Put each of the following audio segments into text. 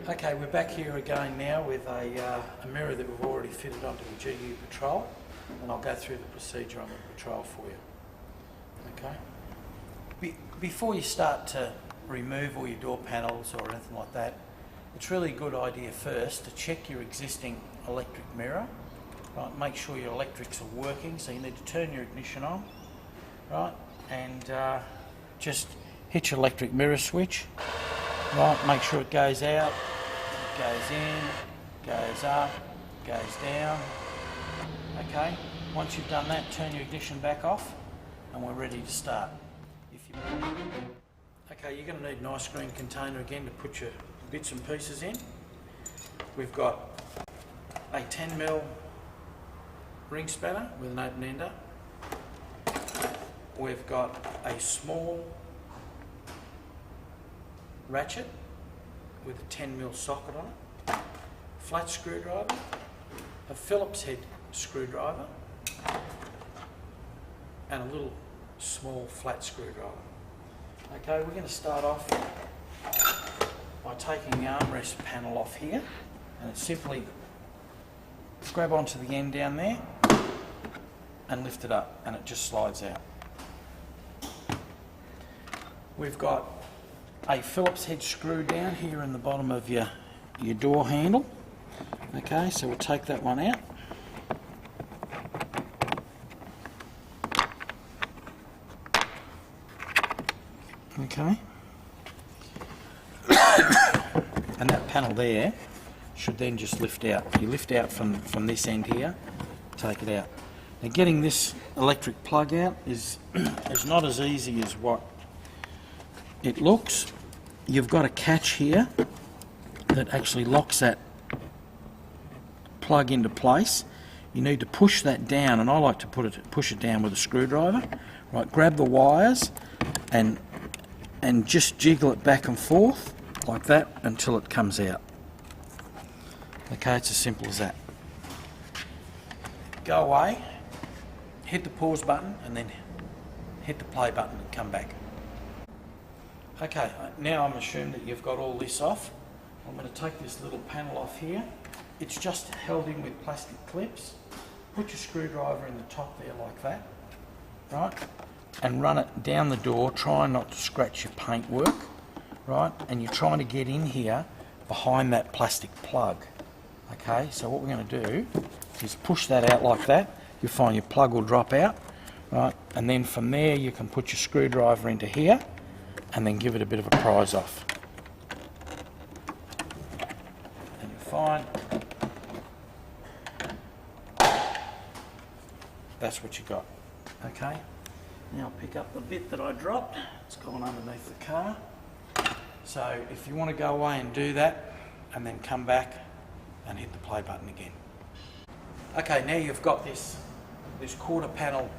Okay, we're back here again now with a mirror that we've already fitted onto the GU Patrol, and I'll go through the procedure on the Patrol for you. Okay. Before you start to remove all your door panels or anything like that, it's really a good idea first to check your existing electric mirror. Right, make sure your electrics are working, so you need to turn your ignition on, right, and just hit your electric mirror switch. Right, make sure it goes out, it goes in, goes up, goes down. Okay, once you've done that, turn your ignition back off and we're ready to start. Okay, you're going to need an ice cream container again to put your bits and pieces in. We've got a 10mm ring spanner with an open ender. We've got a small ratchet with a 10mm socket on it, flat screwdriver, a Phillips head screwdriver, and a little small flat screwdriver. Okay, we're going to start off by taking the armrest panel off here, and it's simply grab onto the end down there and lift it up, and it just slides out. We've got a Phillips head screw down here in the bottom of your door handle. Okay, so we'll take that one out. Okay. And that panel there should then just lift out. You lift out from this end here, take it out. Now getting this electric plug out is not as easy as what it looks. You've got a catch here that actually locks that plug into place. You need to push that down, and I like to push it down with a screwdriver. Right, grab the wires and just jiggle it back and forth like that until it comes out. Okay, it's as simple as that. Go away, hit the pause button, and then hit the play button and come back. Okay, now I'm assuming that you've got all this off. I'm going to take this little panel off here. It's just held in with plastic clips. Put your screwdriver in the top there like that, right? And run it down the door, try not to scratch your paintwork, right? And you're trying to get in here behind that plastic plug. Okay, so what we're going to do is push that out like that. You'll find your plug will drop out, right? And then from there you can put your screwdriver into here and then give it a bit of a prise off. And you'll find that's what you got. Okay, now I'll pick up the bit that I dropped. It's gone underneath the car. So if you want to go away and do that and then come back and hit the play button again. Okay, now you've got this quarter panel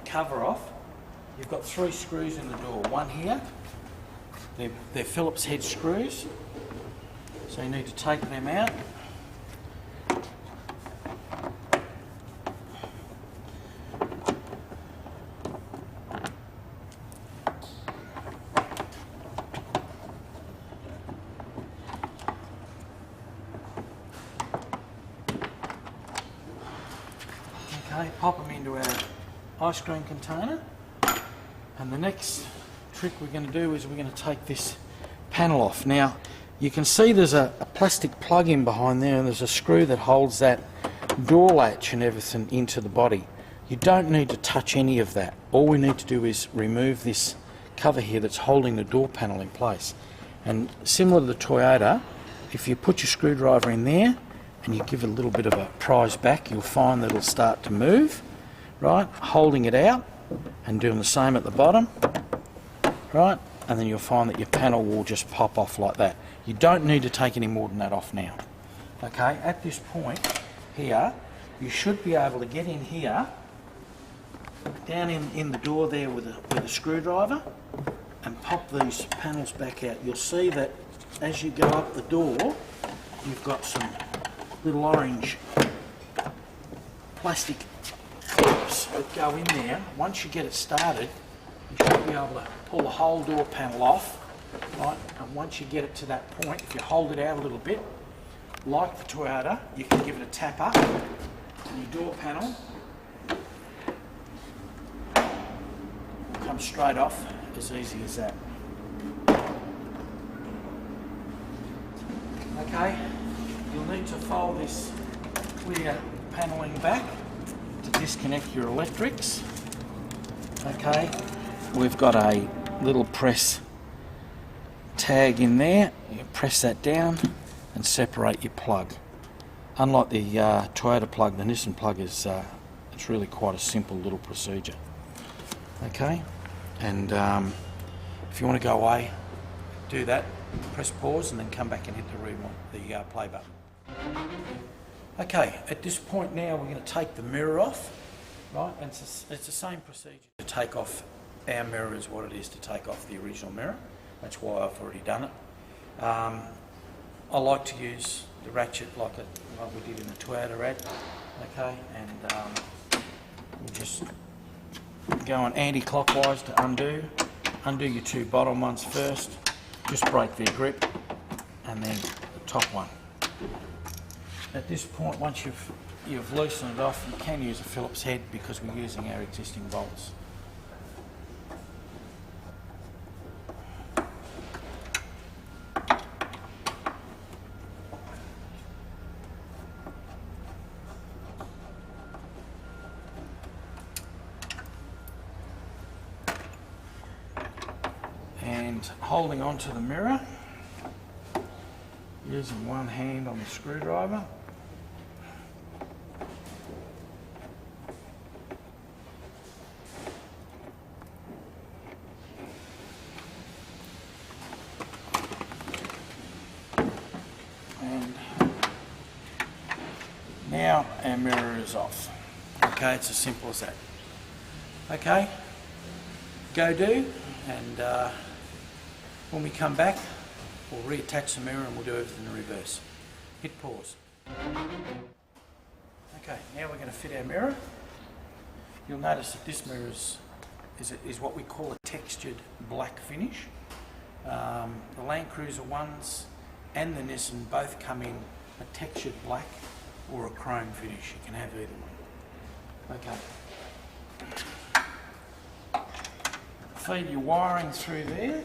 cover off. You've got 3 screws in the door. One here. They're Phillips head screws, so you need to take them out. Okay, pop them into our ice cream container, and the next trick we're going to do is we're going to take this panel off. Now you can see there's a plastic plug in behind there, and there's a screw that holds that door latch and everything into the body. You don't need to touch any of that. All we need to do is remove this cover here that's holding the door panel in place. And similar to the Toyota, if you put your screwdriver in there and you give it a little bit of a prise back, you'll find that it'll start to move, right? Holding it out and doing the same at the bottom. Right, and then you'll find that your panel will just pop off like that. You don't need to take any more than that off now. Okay, at this point here, you should be able to get in here, down in the door there with a screwdriver, and pop these panels back out. You'll see that as you go up the door, you've got some little orange plastic clips that go in there. Once you get it started, you should be able to pull the whole door panel off right? And once you get it to that point, if you hold it out a little bit, like the Toyota, you can give it a tap up, and your door panel will come straight off as easy as that. Okay, you'll need to fold this clear panelling back to disconnect your electrics. Okay, we've got a little press tag in there. You press that down and separate your plug. Unlike the Toyota plug, the Nissan plug is it's really quite a simple little procedure. Okay, and if you want to go away, do that. Press pause and then come back and hit the play button. Okay, at this point now we're going to take the mirror off, right? And it's the same procedure to take off our mirror as what it is to take off the original mirror. That's why I've already done it. I like to use the ratchet like we did in the Toyota ad, okay? And we'll just go on anti-clockwise to undo. Undo your two bottom ones first. Just break their grip, and then the top one. At this point, once you've loosened it off, you can use a Phillips head because we're using our existing bolts. And holding onto the mirror, using one hand on the screwdriver, and now our mirror is off. Okay, it's as simple as that. Okay, go do, and when we come back, we'll reattach the mirror and we'll do everything in reverse. Hit pause. Okay, now we're going to fit our mirror. You'll notice that this mirror is what we call a textured black finish. The Land Cruiser ones and the Nissan both come in a textured black or a chrome finish. You can have either one. Okay. Feed your wiring through there.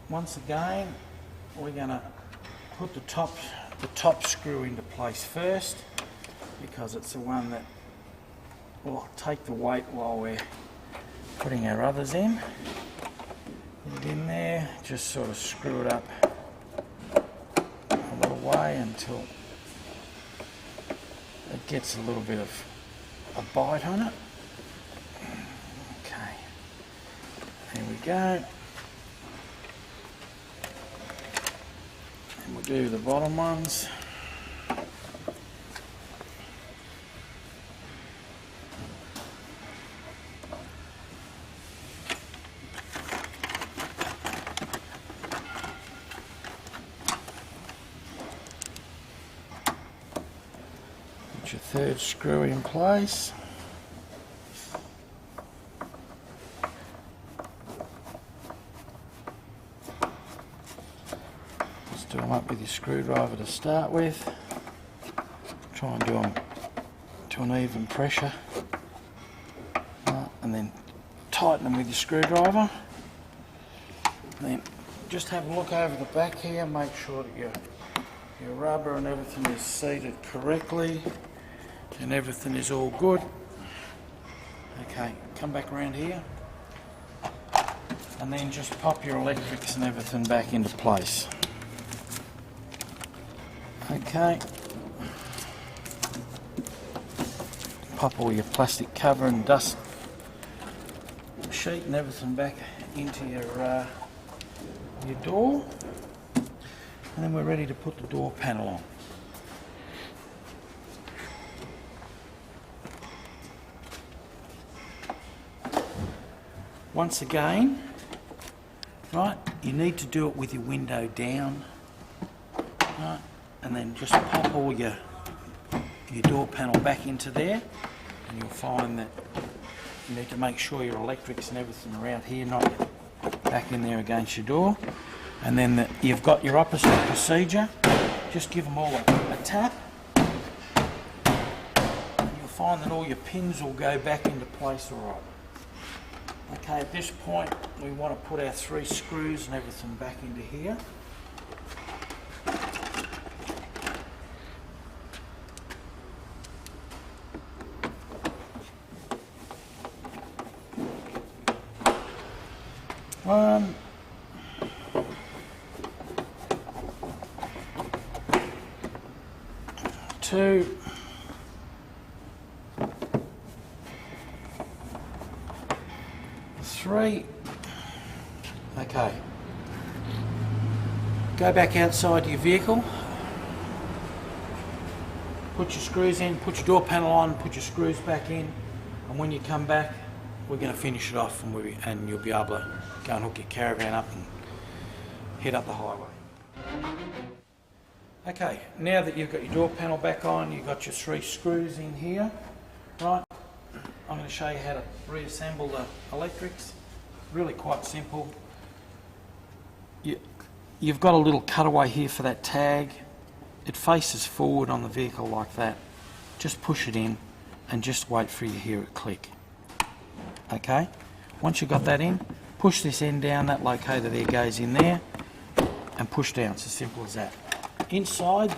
Once again, we're going to put the top screw into place first, because it's the one that will take the weight while we're putting our others in. Get it in there, just sort of screw it up a little way until it gets a little bit of a bite on it. Okay, there we go. And we'll do the bottom ones. Put your third screw in place. Do them up with your screwdriver to start with. Try and do them to an even pressure. And then tighten them with your screwdriver. Then just have a look over the back here, make sure that your rubber and everything is seated correctly and everything is all good. Okay, come back around here and then just pop your electrics and everything back into place. Okay, pop all your plastic cover and dust sheet and everything back into your door, and then we're ready to put the door panel on. Once again, right, you need to do it with your window down, right? And then just pop all your your door panel back into there, and you'll find that you need to make sure your electrics and everything are out here, not back in there against your door. And then you've got your opposite procedure. Just give them all a tap, and you'll find that all your pins will go back into place all right. Okay, at this point we want to put our 3 screws and everything back into here. One, two, three. Okay. Go back outside your vehicle. Put your screws in, put your door panel on, put your screws back in, and when you come back, we're going to finish it off, and you'll be able to go and hook your caravan up and head up the highway. Okay, now that you've got your door panel back on, you've got your 3 screws in here, right? I'm going to show you how to reassemble the electrics. Really quite simple. You've got a little cutaway here for that tag. It faces forward on the vehicle like that. Just push it in and just wait for you to hear it click. Okay, once you've got that in, push this end down, that locator there goes in there, and push down. It's as simple as that. Inside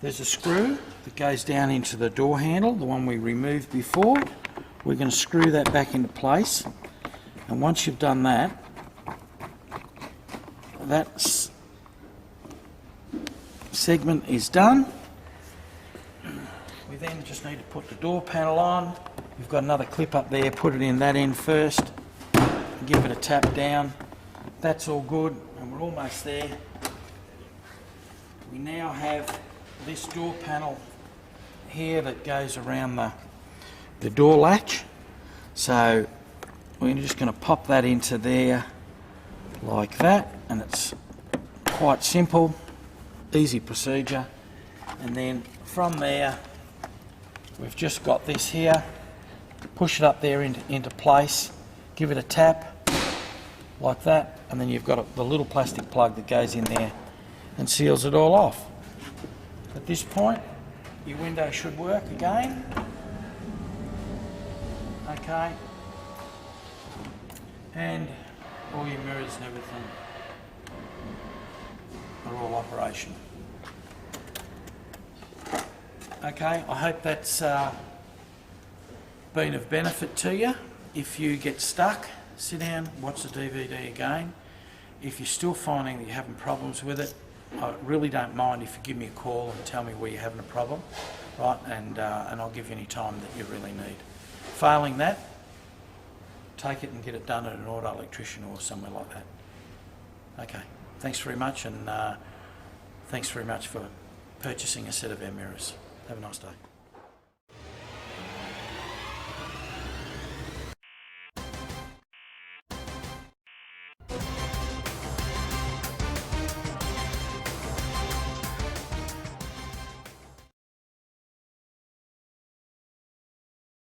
there's a screw that goes down into the door handle, the one we removed before. We're going to screw that back into place, and once you've done that, that segment is done. We then just need to put the door panel on. You've got another clip up there, put it in that end first, give it a tap down. That's all good, and we're almost there. We now have this door panel here that goes around the door latch. So we're just going to pop that into there like that, and it's quite simple, easy procedure. And then from there, we've just got this here. Push it up there into place, give it a tap like that, and then you've got the little plastic plug that goes in there and seals it all off. At this point, your window should work again. Okay, and all your mirrors and everything are all operational. Okay, I hope that's been of benefit to you. If you get stuck, sit down, watch the DVD again. If you're still finding that you're having problems with it, I really don't mind if you give me a call and tell me where you're having a problem, right? And I'll give you any time that you really need. Failing that, take it and get it done at an auto electrician or somewhere like that. Okay, thanks very much, and thanks very much for purchasing a set of our mirrors. Have a nice day.